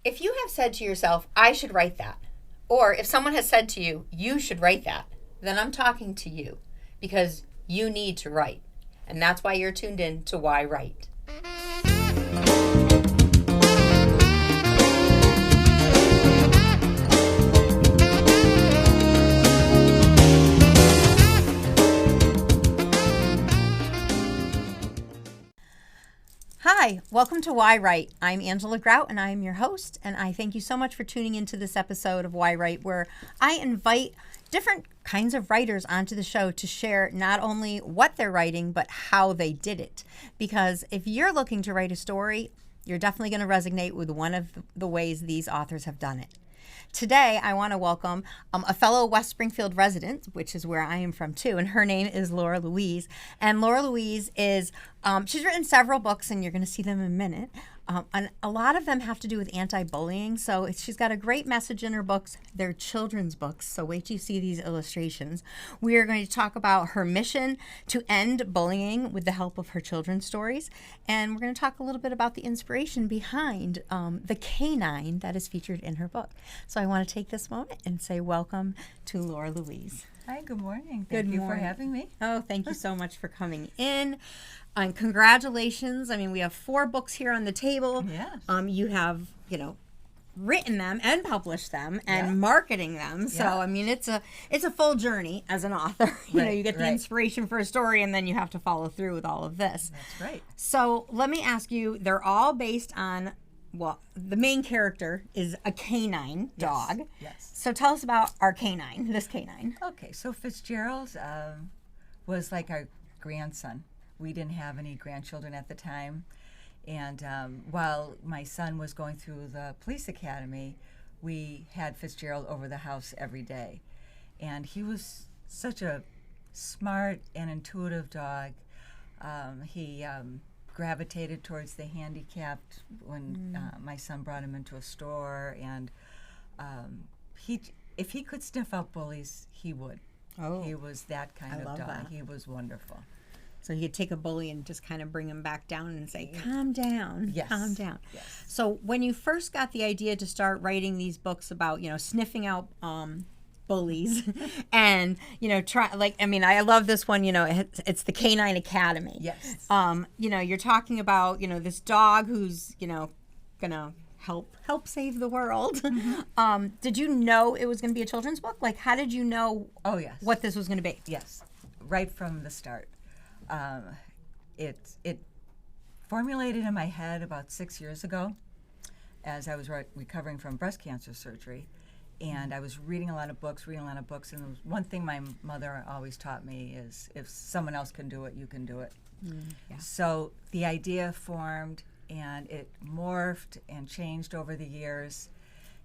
If you have said to yourself, I should write that, or if someone has said to you, you should write that, then I'm talking to you because you need to write. And that's why you're tuned in to yWrite. Hi, welcome to yWrite. I'm Angela Grout and I'm your host, and I thank you so much for tuning into this episode of yWrite, where I invite different kinds of writers onto the show to share not only what they're writing, but how they did it. Because if you're looking to write a story, you're definitely going to resonate with one of the ways these authors have done it. Today, I want to welcome a fellow West Springfield resident, which is where I am from too, and her name is Laura Louise. And Laura Louise is, she's written several books, and you're going to see them in a minute. And a lot of them have to do with anti-bullying, so she's got a great message in her books. They're children's books, so wait till you see these illustrations. We are going to talk about her mission to end bullying with the help of her children's stories, and we're going to talk a little bit about the inspiration behind the K-9 that is featured in her book. So I want to take this moment and say welcome to Laura Louise. Hi, good morning. Thank you for having me. Oh, thank you so much for coming in. And congratulations. I mean, we have 4 books here on the table. Yes. You have, written them and published them and marketing them. So, I mean, it's a full journey as an author. You get the inspiration for a story, and then you have to follow through with all of this. That's right. So let me ask you, they're all based on, well, the main character is a canine dog. Yes. So tell us about our canine, this canine. Okay, so Fitzgerald was like our grandson. We didn't have any grandchildren at the time. And while my son was going through the police academy, we had Fitzgerald over the house every day. And he was such a smart and intuitive dog. He gravitated towards the handicapped when my son brought him into a store. And if he could sniff out bullies, he would. Oh, he was that kind of dog. That. He was wonderful. So he could take a bully and just kind of bring him back down and say, calm down, calm down. Yes. So when you first got the idea to start writing these books about, sniffing out bullies and, I love this one, it's the K-9 Academy. Yes. You're talking about, this dog who's, gonna help save the world. Mm-hmm. Did you know it was going to be a children's book? Like, how did you know what this was going to be? Yes, right from the start. It formulated in my head about 6 years ago as I was recovering from breast cancer surgery. And I was reading a lot of books. And there was one thing my mother always taught me is, if someone else can do it, you can do it. So the idea formed, and it morphed and changed over the years.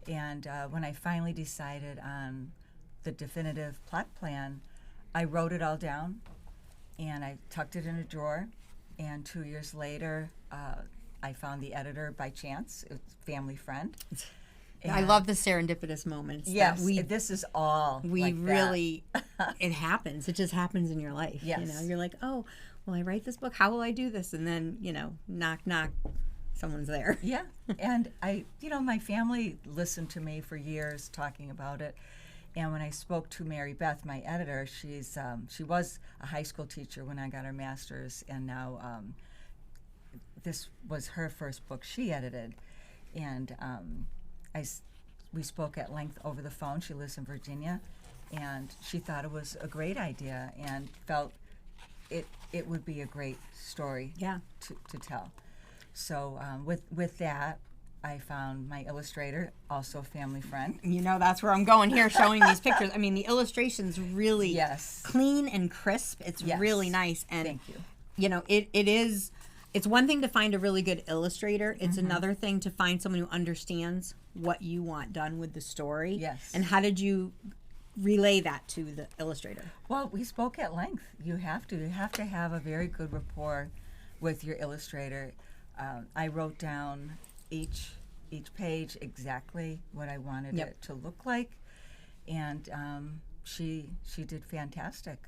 And when I finally decided on the definitive plot plan, I wrote it all down, and I tucked it in a drawer. And 2 years later, I found the editor by chance. It was a family friend. I love the serendipitous moments. Yes, this is all it happens. It just happens in your life. Yes. You're like, oh, will I write this book? How will I do this? And then, knock, knock, someone's there. Yeah, and my family listened to me for years talking about it. And when I spoke to Mary Beth, my editor, she was a high school teacher when I got her master's, and now this was her first book she edited. And we spoke at length over the phone. She lives in Virginia, and she thought it was a great idea and felt it would be a great story to tell. So with that, I found my illustrator, also a family friend. That's where I'm going here, showing these pictures. I mean, the illustration's really clean and crisp. It's really nice. And thank you. It's one thing to find a really good illustrator. It's another thing to find someone who understands what you want done with the story. Yes. And how did you relay that to the illustrator? Well, we spoke at length. You have to have a very good rapport with your illustrator. I wrote down each page exactly what I wanted it to look like, and she did fantastic.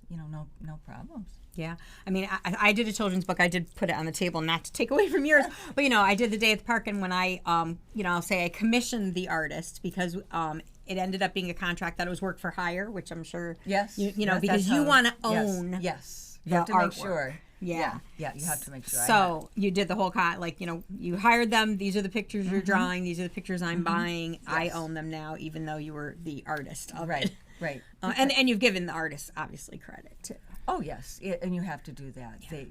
no problems. Yeah. I mean, I did a children's book. I did put it on the table, not to take away from yours, but, I did The Day at the Park, and when I, I'll say I commissioned the artist because it ended up being a contract that it was work for hire, which I'm sure, Yes. because you want to own Yes. You the have to make artwork. sure. Yeah. Yeah, you have to make sure. So you did the whole you hired them. These are the pictures you're drawing. These are the pictures I'm buying. Yes. I own them now, even though you were the artist of it. Right. And you've given the artist obviously credit too. Oh yes, and you have to do that. Yeah.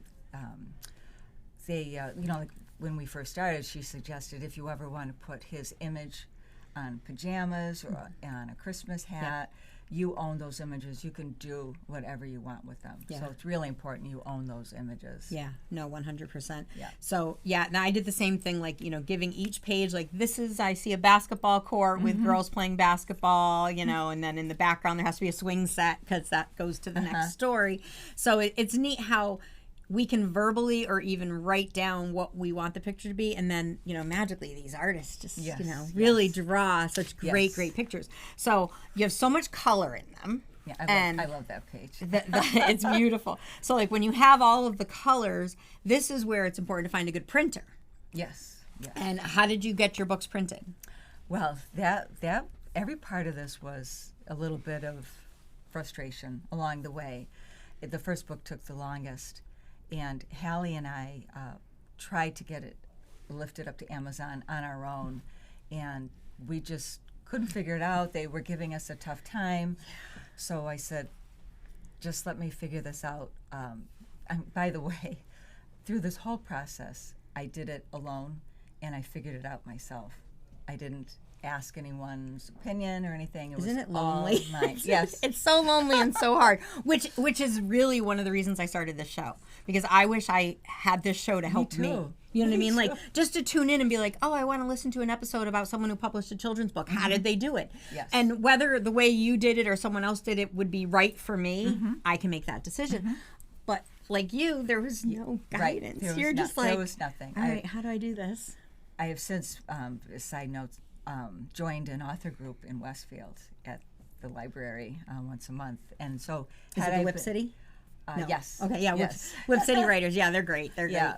They like when we first started, she suggested if you ever want to put his image on pajamas or on a Christmas hat, you own those images. You can do whatever you want with them. Yeah. So it's really important you own those images. Yeah, no, 100%. Yeah. So, now I did the same thing, giving each page, I see a basketball court with girls playing basketball, and then in the background there has to be a swing set because that goes to the next story. So it's neat how we can verbally or even write down what we want the picture to be, and then magically these artists just really draw such great pictures. So you have so much color in them. Yeah, I love that page. It's beautiful. So when you have all of the colors, this is where it's important to find a good printer. Yes. And how did you get your books printed? Well, that every part of this was a little bit of frustration along the way. The first book took the longest. And Hallie and I tried to get it lifted up to Amazon on our own, and we just couldn't figure it out. They were giving us a tough time. So I said, just let me figure this out. By the way, through this whole process, I did it alone, and I figured it out myself. I didn't ask anyone's opinion or anything. Isn't it lonely? All mine. Yes. It's so lonely and so hard, which is really one of the reasons I started this show, because I wish I had this show to help me. You know what I mean? Like, just to tune in and be like, oh, I want to listen to an episode about someone who published a children's book. How did they do it? Yes. And whether the way you did it or someone else did it would be right for me, I can make that decision. But like you, there was no guidance. Right. You're just like, there was nothing. All right, how do I do this? I have since, side notes, joined an author group in Westfield at the library once a month. And so is it the Whip City? No. Yes. Okay, yeah, yes. Whip City Writers. Yeah, they're great. They're great.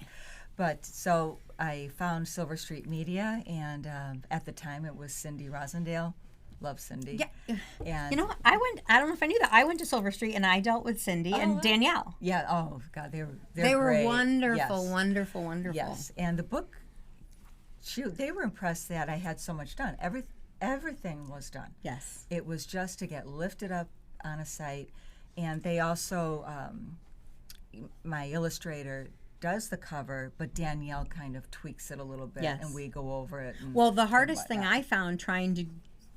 But so I found Silver Street Media, and at the time it was Cindy Rosendale. Love Cindy. Yeah. And you know, I don't know if I knew that. I went to Silver Street and I dealt with Cindy and Danielle. Yeah. Oh God, they were great. Wonderful, yes. wonderful. Yes. And the book, they were impressed that I had so much done. Everything was done. Yes. It was just to get lifted up on a site, and they also, my illustrator does the cover, but Danielle kind of tweaks it a little bit, and we go over it. Well, the hardest thing I found trying to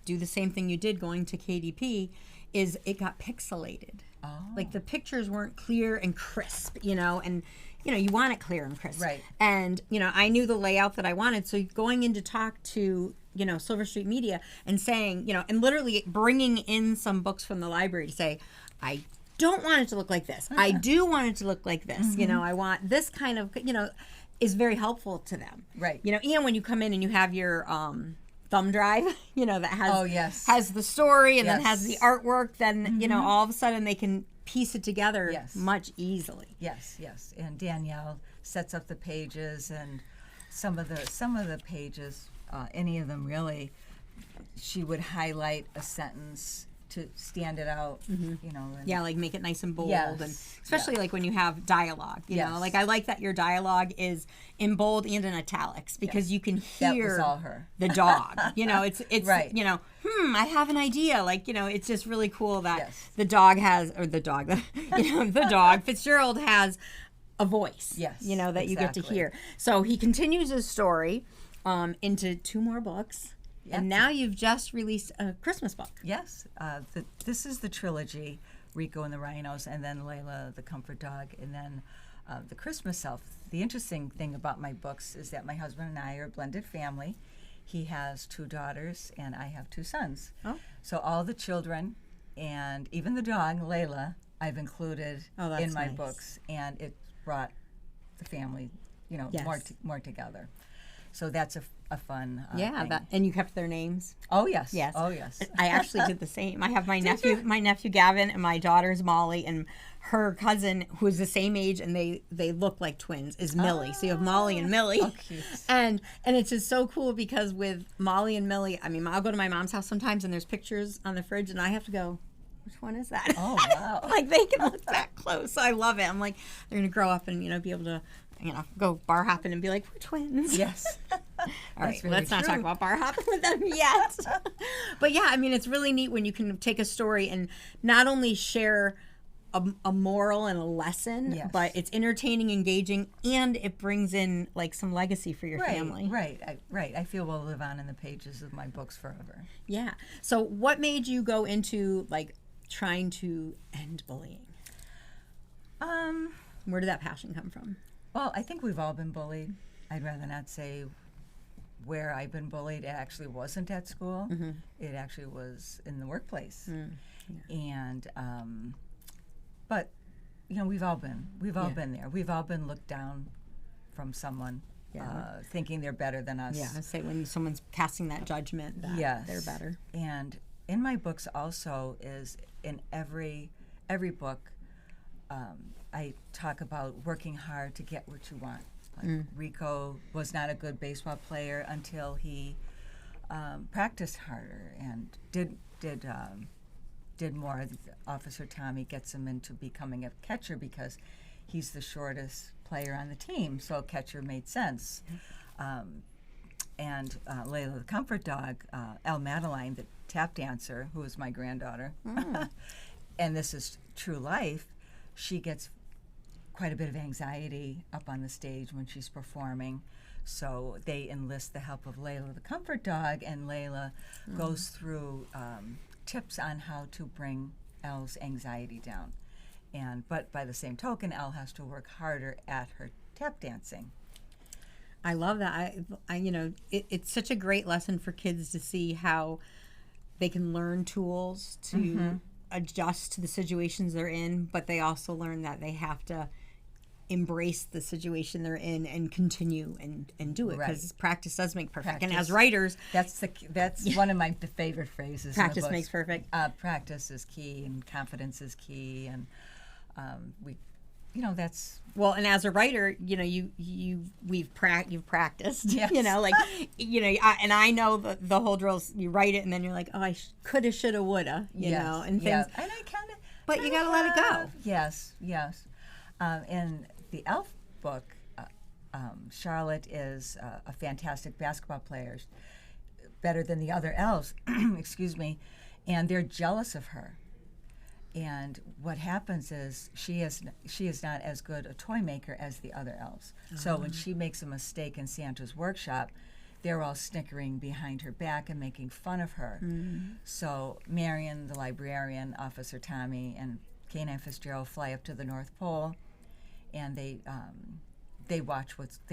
do the same thing you did going to KDP is it got pixelated. Oh. Like the pictures weren't clear and crisp, and you want it clear and crisp. Right. And, I knew the layout that I wanted. So going in to talk to, Silver Street Media and saying, and literally bringing in some books from the library to say, I don't want it to look like this. I do want it to look like this. I want this kind of, is very helpful to them. Right. And when you come in and you have your thumb drive, that has has the story and then has the artwork, then, all of a sudden they can piece it together much easily. Yes. And Danielle sets up the pages, and some of the pages, any of them really, she would highlight a sentence to stand it out, And like make it nice and bold, yes, and especially like when you have dialogue, like I like that your dialogue is in bold and in italics because you can hear that was all her. The dog, it's right. I have an idea, it's just really cool that the dog the dog Fitzgerald has a voice, that you get to hear. So he continues his story into 2 more books. Yep. And now you've just released a Christmas book. Yes. This is the trilogy, RICO and the RHINOS, and then LELA, the comfort dog, and then the Christmas elf. The interesting thing about my books is that my husband and I are a blended family. He has 2 daughters, and I have 2 sons. Oh. So all the children and even the dog, Layla, I've included in my books, and it brought the family, more together. So that's a fun Yeah, thing. and you kept their names. Oh yes. Yes. Oh yes. I actually did the same. I have my nephew Gavin, and my daughter's Molly, and her cousin, who is the same age, and they look like twins, is Millie. So you have Molly and Millie. Oh, cute. And it's just so cool because with Molly and Millie, I mean, I'll go to my mom's house sometimes, and there's pictures on the fridge, and I have to go, which one is that? Oh wow. Like they can look that close. So I love it. I'm like, they're gonna grow up and be able to go bar hopping and be like, we're twins. Yes. All right, very let's not true. talk about bar hopping with them yet. But yeah, I mean, it's really neat when you can take a story and not only share a moral and a lesson, Yes. but it's entertaining, engaging, and it brings in like some legacy for your family. Right. I feel will live on in the pages of my books forever. Yeah. So what made you go into like trying to end bullying? Where did that passion come from? Well, I think we've all been bullied. I'd rather not say where I've been bullied. It actually wasn't at school. Mm-hmm. It actually was in the workplace. Yeah. And but we've all been there. We've all been looked down from someone, thinking they're better than us. Yeah, I say when someone's casting that judgment that Yes. they're better. And in my books also is in every book, I talk about working hard to get what you want. Like RICO was not a good baseball player until he practiced harder and did more. Officer Tommy gets him into becoming a catcher because he's the shortest player on the team, so catcher made sense. And LELA the comfort dog, Elle Madeline, the tap dancer, who is my granddaughter, and this is true life, she gets quite a bit of anxiety up on the stage when she's performing. So they enlist the help of LELA the comfort dog, and LELA goes through tips on how to bring Elle's anxiety down. But by the same token, Elle has to work harder at her tap dancing. I love that. It's such a great lesson for kids to see how they can learn tools to adjust to the situations they're in, but they also learn that they have to embrace the situation they're in and continue and do it, because practice does make perfect. Practice. And as writers, that's one of my favorite phrases. Practice makes perfect. Practice is key, and confidence is key, and that's well. And as a writer, you've practiced. Yes. And I know the whole drill. You write it, and then you're like, oh, I coulda, shoulda, woulda, and things. Yeah. And I kind of. But you gotta let it go. Yes. In the Elf book, Charlotte is a fantastic basketball player, better than the other elves, excuse me, and they're jealous of her. And what happens is she is not as good a toy maker as the other elves. So when she makes a mistake in Santa's workshop, they're all snickering behind her back and making fun of her. So Marion, the librarian, Officer Tommy, and K-9 Fitzgerald fly up to the North Pole, and they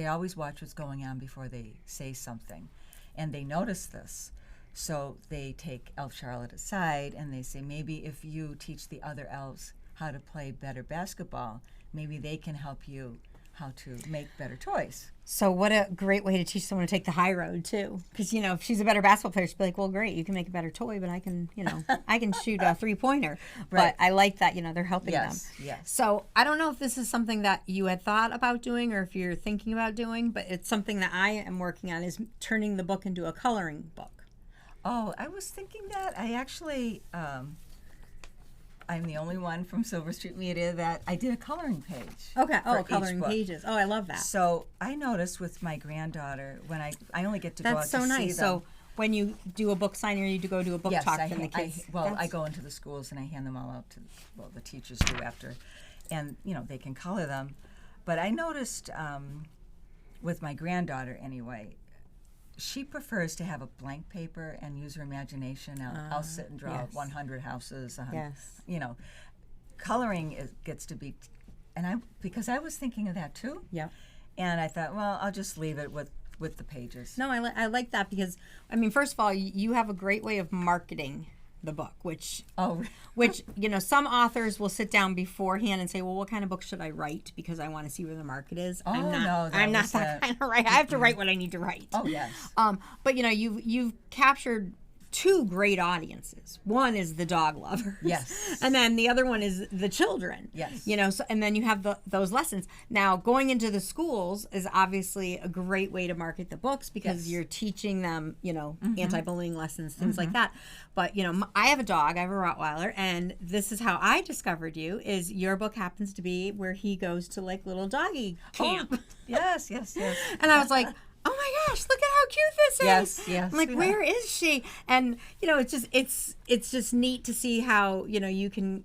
always watch what's going on before they say something, and they notice this. So they take Elf Charlotte aside and they say, maybe if you teach the other elves how to play better basketball, maybe they can help you how to make better toys. So what a great way to teach someone to take the high road too, because if she's a better basketball player, she'd be like, well, great, you can make a better toy, but I can shoot a 3-pointer. Right. But I like that they're helping them. Yes. So I don't know if this is something that you had thought about doing or if you're thinking about doing, but it's something that I am working on, is turning the book into a coloring book. Oh, I was thinking that. I actually, I'm the only one from Silver Street Media that I did a coloring page. Okay. for Oh, each coloring book. pages. Oh, I love that. So I noticed with my granddaughter, when I only get to go out That's so to see nice. them. So when you do a book signing or you go do a book Yes, talk, I then the kids. I go into the schools and I hand them all out to, the teachers do after, and they can color them. But I noticed with my granddaughter anyway, she prefers to have a blank paper and use her imagination. I'll sit and draw yes. 100 houses. Yes. Coloring gets to be, because I was thinking of that too. Yeah. And I thought, well, I'll just leave it with the pages. No, I like that because, first of all, you have a great way of marketing the book, which Oh, some authors will sit down beforehand and say, well, what kind of book should I write because I want to see where the market is. Oh, I'm not that kind of writer. I have to write what I need to write. Oh, yes. But you've captured two great audiences. One is the dog lovers. Yes. And then the other one is the children. Yes. So, and then you have those lessons. Now, going into the schools is obviously a great way to market the books because you're teaching them, anti-bullying lessons, things like that. But, I have a dog, I have a Rottweiler, and this is how I discovered you, is your book happens to be where he goes to like little doggy camp. Oh, yes. And I was like, oh my gosh, look at how cute this is. Yes. I'm like, where is she? And, it's just neat to see how, you can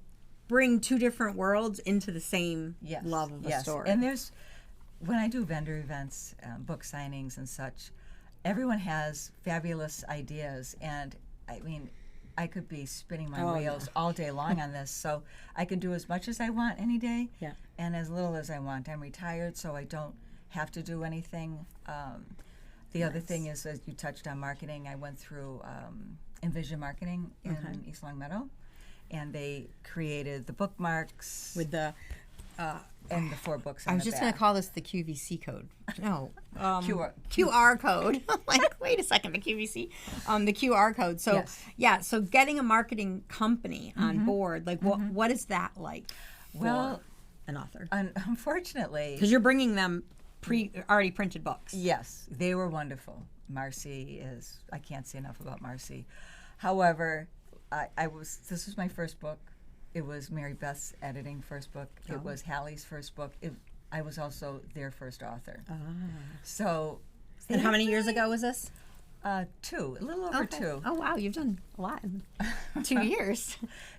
bring two different worlds into the same love of a story. And when I do vendor events, book signings and such, everyone has fabulous ideas. And I mean, I could be spinning my wheels all day long on this. So I can do as much as I want any day and as little as I want. I'm retired, so I don't have to do anything. The other thing is, as you touched on marketing, I went through Envision Marketing in East Long Meadow, and they created the bookmarks with the and the 4 books. I was just going to call this the QVC code. No, QR code. Like, wait a second, the QVC, the QR code. So so getting a marketing company on board, like what is that like? For an author, unfortunately, because you're bringing them already printed books. Yes, they were wonderful. I can't say enough about Marcy. However, this was my first book. It was Mary Beth's editing first book. It was Hallie's first book. I was also their first author. So, and how many years ago was this? 2, a little over 2. Oh wow, you've done a lot in 2 years.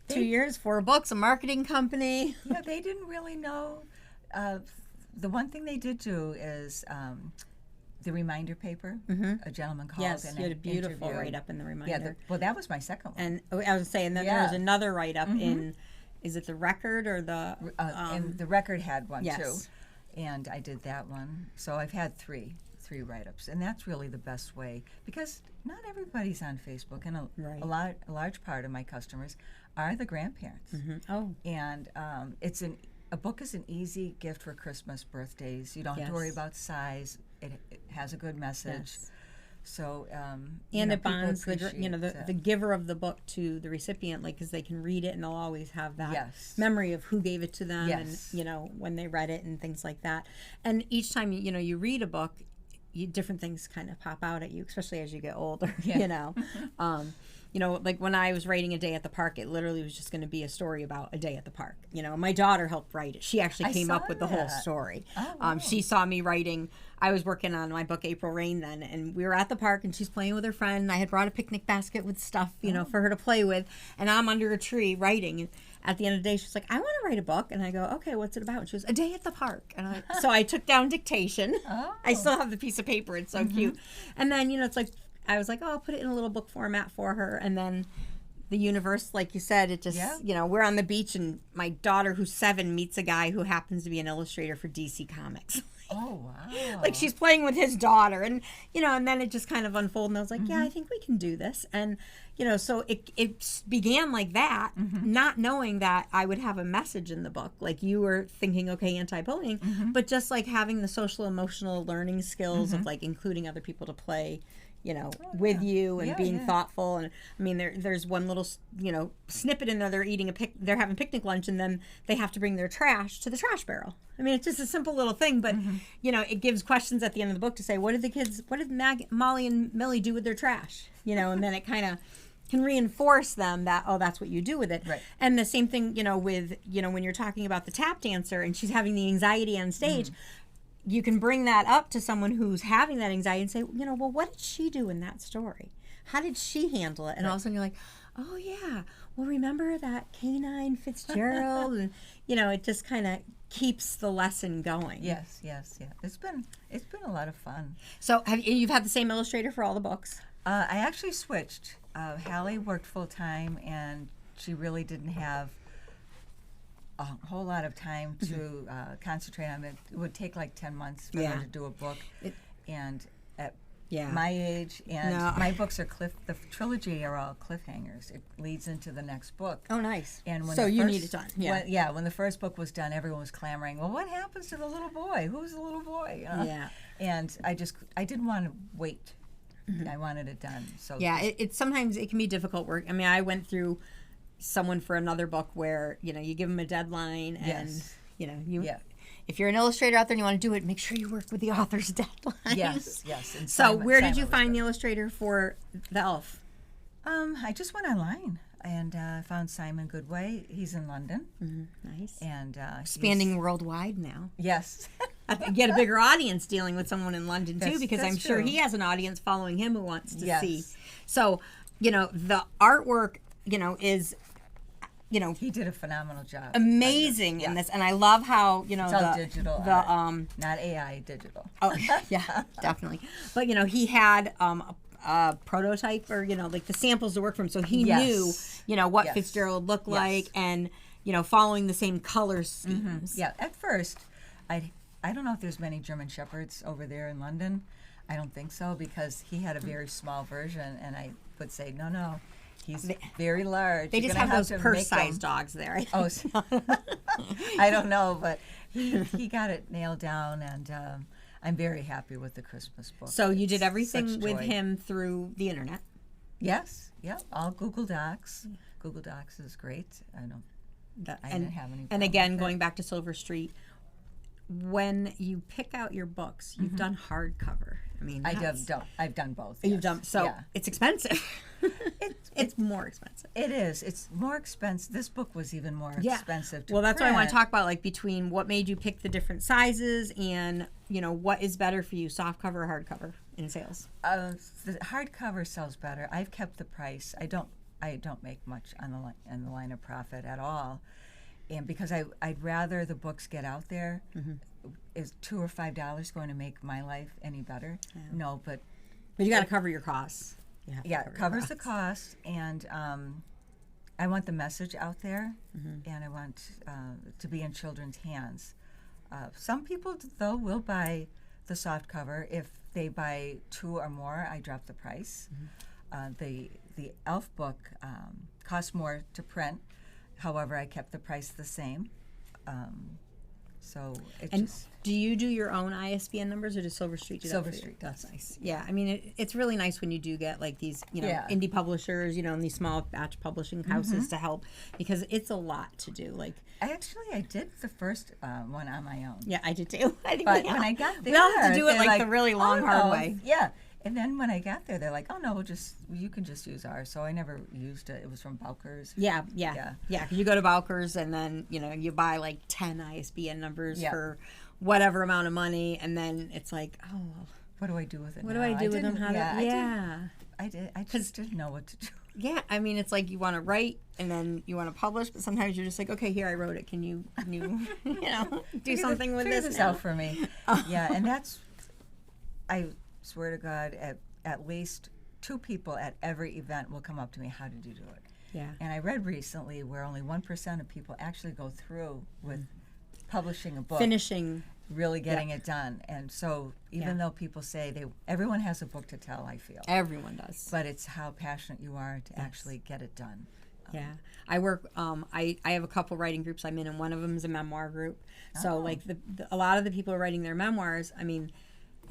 2 years, 4 books, a marketing company. Yeah, they didn't really know. The one thing they did do is the reminder paper. A gentleman called. Yes, and you had a beautiful interviewed. write-up in the reminder. Yeah, that was my second one. And I was saying that there was another write-up in, is it the Record or the? And the Record had one too, and I did that one. So I've had three write-ups, and that's really the best way because not everybody's on Facebook, and a large part of my customers are the grandparents. And a book is an easy gift for Christmas, birthdays. You don't have to worry about size. It has a good message. So and it bonds the giver of the book to the recipient, like because they can read it and they'll always have that memory of who gave it to them and when they read it and things like that. And each time you read a book, different things kind of pop out at you, especially as you get older. Like when I was writing A Day at the Park, it literally was just going to be a story about a day at the park. My daughter helped write it. She actually came up with the whole story. She saw me writing. I was working on my book April Rain then, and we were at the park, and she's playing with her friend. And I had brought a picnic basket with stuff, for her to play with, and I'm under a tree writing. And at the end of the day, she's like, "I want to write a book," and I go, "Okay, what's it about?" And she goes, "A Day at the Park." And so I took down dictation. I still have the piece of paper. It's so cute. And then it's like. I was like, I'll put it in a little book format for her. And then the universe, like you said, it just, we're on the beach and my daughter, who's 7, meets a guy who happens to be an illustrator for DC Comics. Oh, wow. Like she's playing with his daughter and, and then it just kind of unfolded. And I was like, I think we can do this. And, so it began like that, not knowing that I would have a message in the book. Like you were thinking, okay, anti-bullying, but just like having the social emotional learning skills of like including other people to play with you and being thoughtful. And I mean, there's one little, snippet in there. They're having picnic lunch, and then they have to bring their trash to the trash barrel. I mean, it's just a simple little thing, but it gives questions at the end of the book to say, what did Molly and Millie do with their trash? And then it kind of can reinforce them that, oh, that's what you do with it. Right. And the same thing, with, when you're talking about the tap dancer and she's having the anxiety on stage, you can bring that up to someone who's having that anxiety and say, well, what did she do in that story? How did she handle it? And all of a sudden you're like, oh yeah, well, remember that K-9 Fitzgerald? And, it just kind of keeps the lesson going. Yes. It's been a lot of fun. So you've had the same illustrator for all the books? I actually switched. Hallie worked full time, and she really didn't have a whole lot of time to concentrate on it. It would take like 10 months for her to do a book. And Yeah. my age, and No. my books are the trilogy are all cliffhangers. It leads into the next book. Oh, nice. And when So the you first, need it done. Yeah. when the first book was done, everyone was clamoring, well, what happens to the little boy? Who's the little boy? Yeah. And I didn't want to wait. I wanted it done. So Yeah, it's sometimes it can be difficult work. I mean, I went through someone for another book where, you give them a deadline and, Yes. If you're an illustrator out there and you want to do it, make sure you work with the author's deadline. Yes. And So where did you was find good. the illustrator for the elf? I just went online and found Simon Goodway. He's in London. Nice. And Expanding worldwide now. Yes. I think get a bigger audience dealing with someone in London too, because that's I'm sure true. he has an audience following him who wants to Yes. see. So, the artwork, is, He did a phenomenal job. amazing in this, and I love how It's all digital the art, not AI, digital. oh yeah, definitely. But he had a prototype or like the samples to work from, so he Yes. knew what Yes. Fitzgerald looked Yes. like, and following the same color schemes. Yeah, at first, I don't know if there's many German Shepherds over there in London. I don't think so, because he had a very small version, and I would say, no, he's very large. They You're just gonna have those to make purse-sized them- dogs there. Oh, I don't know, but he got it nailed down, and I'm very happy with the Christmas book. So you did It's everything such with joy. him through the internet. Yes, all Google Docs. Google Docs is great. I didn't have any And problem again, with it. going back to Silver Street, when you pick out your books, you've done hardcover. I mean, I've done both. You've yes. done so. Yeah. It's expensive. It's more expensive. It is. It's more expensive. This book was even more expensive to Well, that's what I want to print. talk about, like between what made you pick the different sizes and what is better for you, softcover or hardcover in sales. The hardcover sells better. I've kept the price. I don't make much on the line of profit at all, and because I'd rather the books get out there. Is $2 or $5 going to make my life any better? Yeah. No, but you got to cover your costs. it covers the cost, and I want the message out there, and I want to be in children's hands. Some people, though, will buy the soft cover. If they buy 2 or more, I drop the price. The Elf book cost more to print. However, I kept the price the same. So it And just do you do your own ISBN numbers, or does Silver Street do that Silver for you? Street That's does. nice. Yeah, I mean, it's really nice when you do get like these, Yeah. indie publishers, and these small batch publishing houses to help, because it's a lot to do. Like, I did the first one on my own. yeah, I did too. I think But we when all- I got there, we all have to do it they're like the really long, "Oh, hard no." way. Yeah. And then when I got there, they're like, "Oh no, you can just use ours." So I never used it. It was from Bowker's. Yeah. Yeah. Because you go to Bowker's and then you buy like 10 ISBN numbers Yeah. for whatever amount of money, and then it's like, oh, What do I do with it? what now? do I do with them? didn't- How do yeah, I did. I just didn't know what to do. Yeah, I mean, it's like you want to write and then you want to publish, but sometimes you're just like, okay, here I wrote it. Can you do something with Figure this out now? for me. Yeah, and that's. I swear to God, at least 2 people at every event will come up to me. How did you do it? Yeah. And I read recently where only 1% of people actually go through with publishing a book, Finishing. really getting it done. And so even though people say everyone has a book to tell, I feel. Everyone does. But it's how passionate you are to actually get it done. Yeah, I work. I have a couple writing groups I'm in, and one of them is a memoir group. So like a lot of the people who are writing their memoirs, I mean,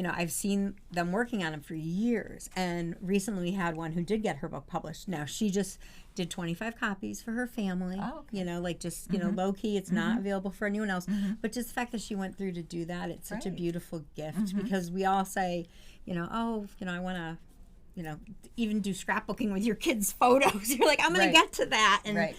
I've seen them working on them for years. And recently we had one who did get her book published. Now she just did 25 copies for her family. Oh, okay. Like just low key. It's not available for anyone else. But just the fact that she went through to do that, it's such a Right. beautiful gift, because we all say, I want to. Even do scrapbooking with your kids' photos. You're like, I'm going Right. to get to that. And, Right.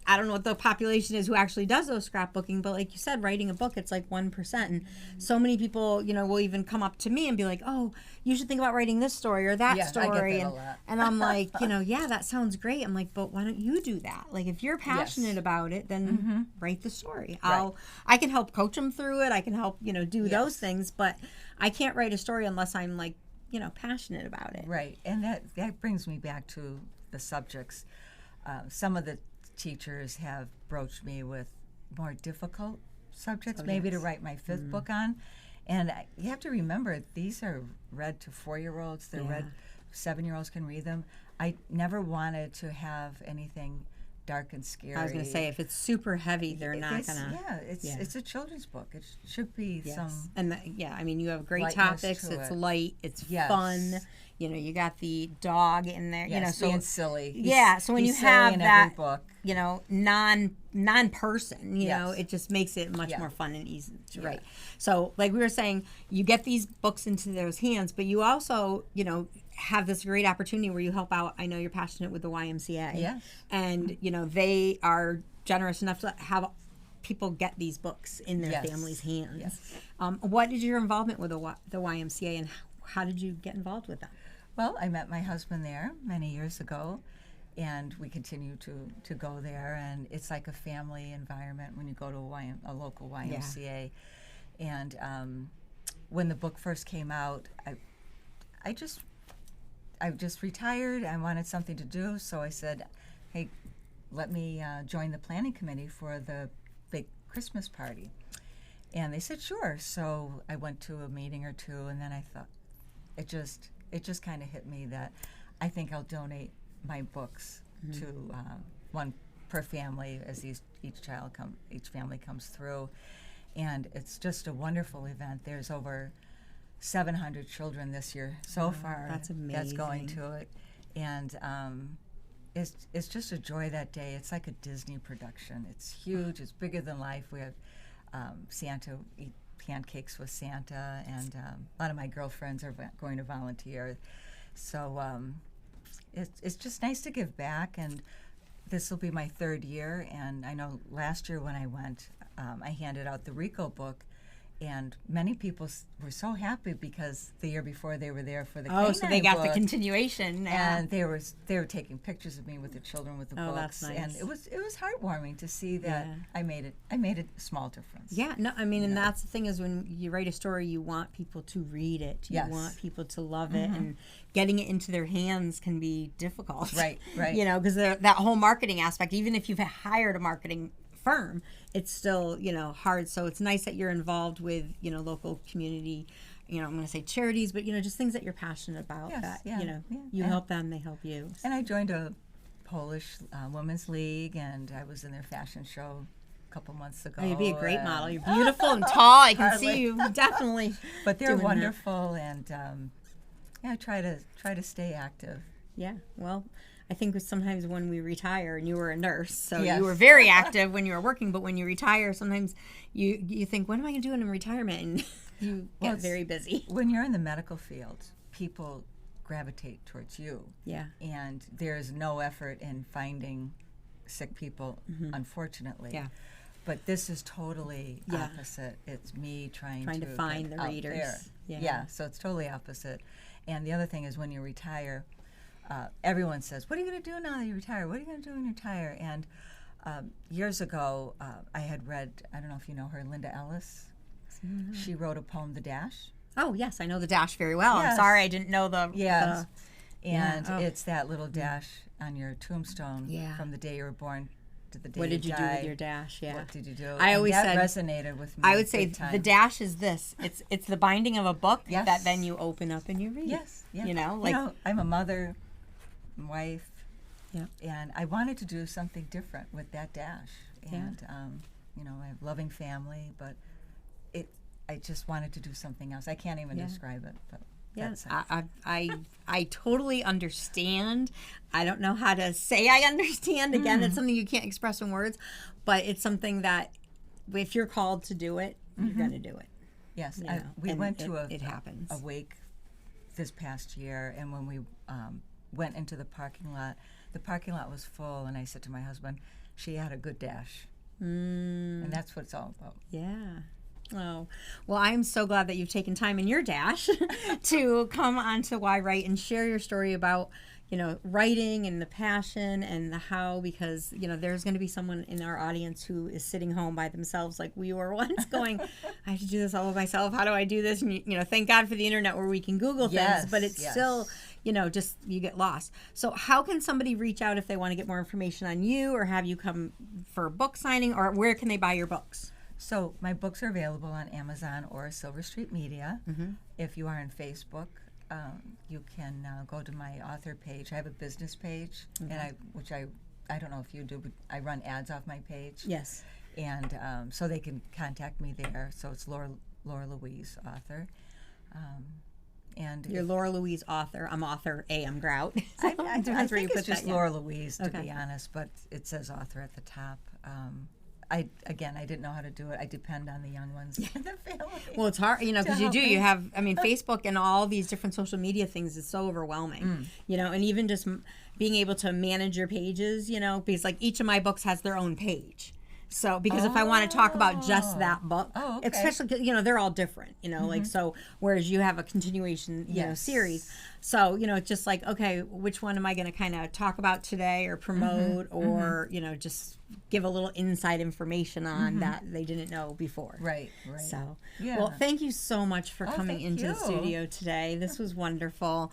I don't know what the population is who actually does those scrapbooking, but like you said, writing a book, it's like 1%. And so many people, will even come up to me and be like, oh, you should think about writing this story or that Yeah, I get story. that a and, lot. and I'm like, yeah, that sounds great. I'm like, but why don't you do that? Like, if you're passionate about it, then write the story. I can help coach them through it. I can help, do those things, but I can't write a story unless I'm like, passionate about it. Right, and that brings me back to the subjects. Some of the teachers have broached me with more difficult subjects, maybe to write my 5th book on, And you have to remember, these are read to 4-year-olds. They're read, 7-year-olds can read them. I never wanted to have anything dark and scary. I was going to say, if it's super heavy, they're not going to. Yeah, it's a children's book. It should be some. And I mean, you have great lightness topics. to It's it. light. It's fun. You know, you got the dog in there. You know, so being silly. So when you silly have in that, every book. you know, non-person, you know, Yes. it just makes it much more fun and easy to Yeah. write. So, like we were saying, you get these books into those hands, but you also, you know, have this great opportunity where you help out. I know you're passionate with the YMCA. Yes. And, you know, they are generous enough to have people get these books in their families' hands. Yes. What is your involvement with the YMCA, and how did you get involved with them? Well, I met my husband there many years ago, and we continue to go there. And it's like a family environment when you go to a local YMCA. And when the book first came out, I just retired. I wanted something to do, so I said, hey, let me join the planning committee for the big Christmas party. And they said, sure. So I went to a meeting or two, and then I thought, it just kind of hit me that I think I'll donate my books to one per family as each family comes through. And it's just a wonderful event. There's over 700 children this year so far. That's amazing. That's going to it. And it's just a joy that day. It's like a Disney production. It's huge. It's bigger than life. We have Santa, eat pancakes with Santa, and a lot of my girlfriends are going to volunteer. So it's just nice to give back, and this will be my 3rd year. And I know last year when I went, I handed out the RICO book, and many people were so happy because the year before they were there for the K-9 so they got book, the continuation, and they were taking pictures of me with the children with the books. That's nice. And it was heartwarming to see that I made a small difference. Yeah, no, I mean, and that's the thing is when you write a story, you want people to read it. You want people to love it, and getting it into their hands can be difficult. Right. You know, because that whole marketing aspect, even if you've hired a marketing firm, it's still, you know, hard. So it's nice that you're involved with, you know, local community, you know, I'm going to say charities, but, you know, just things that you're passionate about you know, you help them, they help you. And I joined a Polish women's league, and I was in their fashion show a couple months ago. Oh, you'd be a great model. You're beautiful and tall. I can see you definitely. But they're doing wonderful, and I try to stay active. Yeah, well, I think sometimes when we retire, and you were a nurse, so Yes. you were very active when you were working, but when you retire, sometimes you think, what am I going to do in retirement? And you get very busy. When you're in the medical field, people gravitate towards you. Yeah. And there's no effort in finding sick people, unfortunately. Yeah. But this is totally opposite. It's me trying to find get the out readers. there. Yeah. So it's totally opposite. And the other thing is when you retire, everyone says, what are you going to do now that you retire? What are you going to do when you retire? And years ago, I had read, I don't know if you know her, Linda Ellis. Mm-hmm. She wrote a poem, The Dash. Oh, yes, I know the dash very well. I'm Yes. sorry I didn't know the... Yes. Yeah. And it's that little dash on your tombstone from the day you were born to the day What did you you died. do with your dash? Yeah. What did you do? I And always that said... resonated with me. I would say big time. the dash is this. It's the binding of a book Yes. that then you open up and you read. Yes. Yeah. You know, like... I'm a mother, wife, Yeah. and I wanted to do something different with that dash. And, I have a loving family, but I just wanted to do something else. I can't even describe it, but Yes, that's it. I totally understand. I don't know how to say I understand. Again, it's something you can't express in words, but it's something that if you're called to do it, you're going to do it. Yes, You know, we and went to it happens. a wake this past year, and when we went into the parking lot was full, and I said to my husband, she had a good dash. And that's what it's all about. Yeah. Oh, well, I'm so glad that you've taken time in your dash to come onto yWrite and share your story about, writing and the passion and the how, because, there's going to be someone in our audience who is sitting home by themselves like we were once going, I have to do this all by myself. How do I do this? And, thank God for the internet where we can Google things, but it's still, just you get lost. So how can somebody reach out if they want to get more information on you or have you come for a book signing, or where can they buy your books? So my books are available on Amazon or Silver Street Media. If you are on Facebook, you can go to my author page. I have a business page, and which I don't know if you do, but I run ads off my page. Yes. And so they can contact me there. So it's Laura Louise, author. And You're Laura Louise, author. I'm Author A.M. Grout. I think it's just that, Laura Louise, to be honest, but it says author at the top. I didn't know how to do it. I depend on the young ones in the family. Well, it's hard, because you have, Facebook and all these different social media things is so overwhelming, and even just being able to manage your pages, because like each of my books has their own page. So, because if I want to talk about just that book, especially, they're all different, like, so, whereas you have a continuation, series. So, it's just like, okay, which one am I going to kind of talk about today or promote or, just give a little inside information on that they didn't know before. Right. So, well, thank you so much for coming into the studio today. This was wonderful.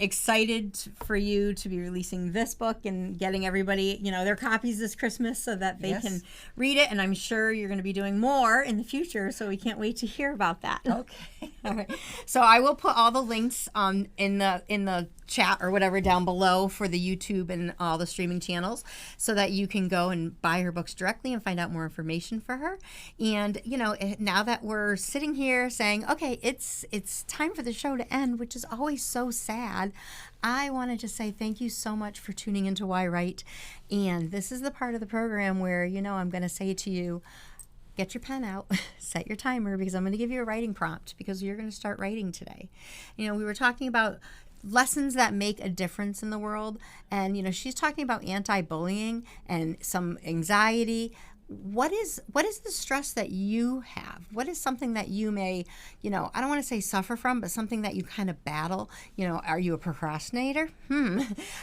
Excited for you to be releasing this book and getting everybody, their copies this Christmas so that they can read it. And I'm sure you're going to be doing more in the future, so we can't wait to hear about that. Okay. All right. So I will put all the links in the chat or whatever down below for the YouTube and all the streaming channels so that you can go and buy her books directly and find out more information for her. And, now that we're sitting here saying, okay, it's time for the show to end, which is always so sad, I want to just say thank you so much for tuning into yWrite. And this is the part of the program where, I'm going to say to you, get your pen out, set your timer, because I'm going to give you a writing prompt because you're going to start writing today. We were talking about lessons that make a difference in the world. And, she's talking about anti-bullying and some anxiety. What is the stress that you have? What is something that you may, I don't want to say suffer from, but something that you kind of battle? Are you a procrastinator?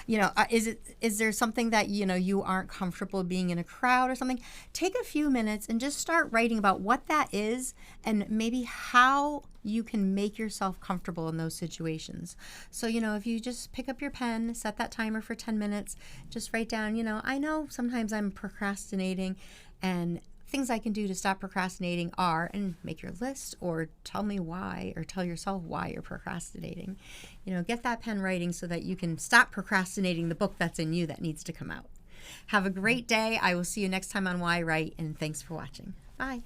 Is there something that, you aren't comfortable being in a crowd or something? Take a few minutes and just start writing about what that is and maybe how you can make yourself comfortable in those situations. So, if you just pick up your pen, set that timer for 10 minutes, just write down, I know sometimes I'm procrastinating, and things I can do to stop procrastinating are, and make your list or tell me why, or tell yourself why you're procrastinating. Get that pen writing so that you can stop procrastinating the book that's in you that needs to come out. Have a great day. I will see you next time on yWrite, and thanks for watching. Bye.